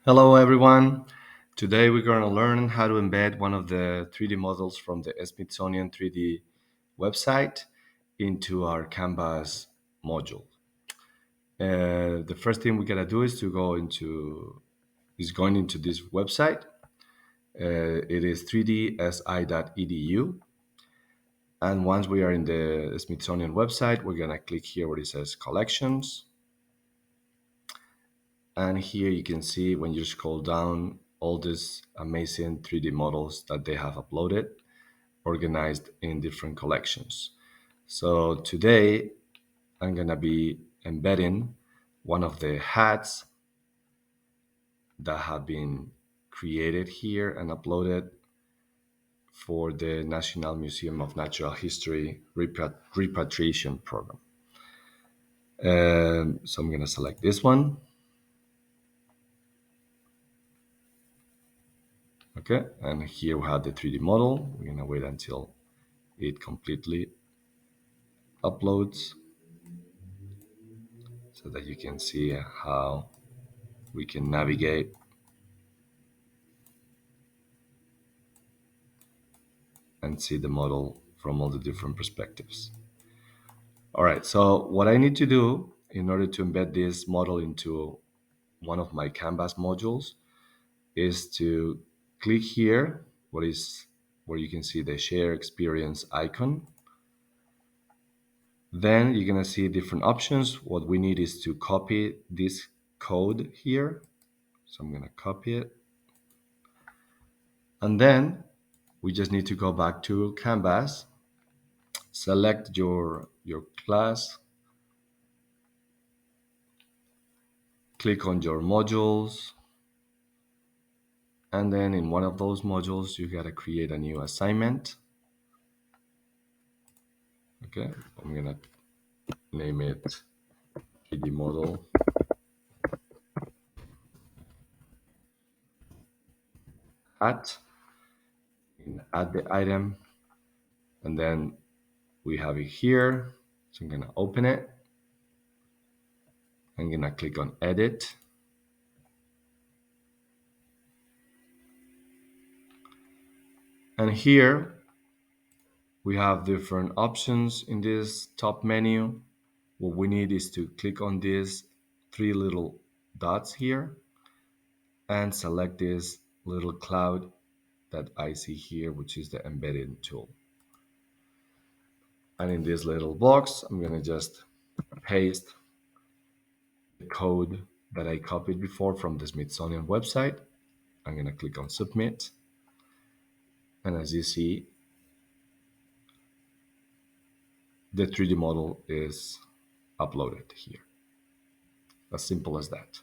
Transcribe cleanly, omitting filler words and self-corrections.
Hello, everyone. Today we're going to learn how to embed one of the 3D models from the Smithsonian 3D website into our Canvas module. The first thing we got to do is to go into going into this website. It is 3dsi.edu. And once we are in the Smithsonian website, we're going to click here where it says collections. And here you can see when you scroll down all these amazing 3D models that they have uploaded, organized in different collections. So today I'm going to be embedding one of the hats that have been created here and uploaded for the National Museum of Natural History repatriation program. So I'm going to select this one. Okay, and here we have the 3D model. We're going to wait until it completely uploads so that you can see how we can navigate and see the model from all the different perspectives. All right, so what I need to do in order to embed this model into one of my Canvas modules is to click here, where you can see the share experience icon. Then you're gonna see different options. What we need is to copy this code here. So I'm gonna copy it. And then we just need to go back to Canvas, select your class, click on your modules, and then in one of those modules, you gotta create a new assignment. Okay, I'm gonna name it 3D model hat, and add the item, and then we have it here. So I'm gonna open it. I'm gonna click on edit. And here we have different options in this top menu. What we need is to click on these three little dots here and select this little cloud that I see here, which is the embedding tool. And in this little box, I'm gonna just paste the code that I copied before from the Smithsonian website. I'm gonna click on submit. And as you see, the 3D model is uploaded here. As simple as that.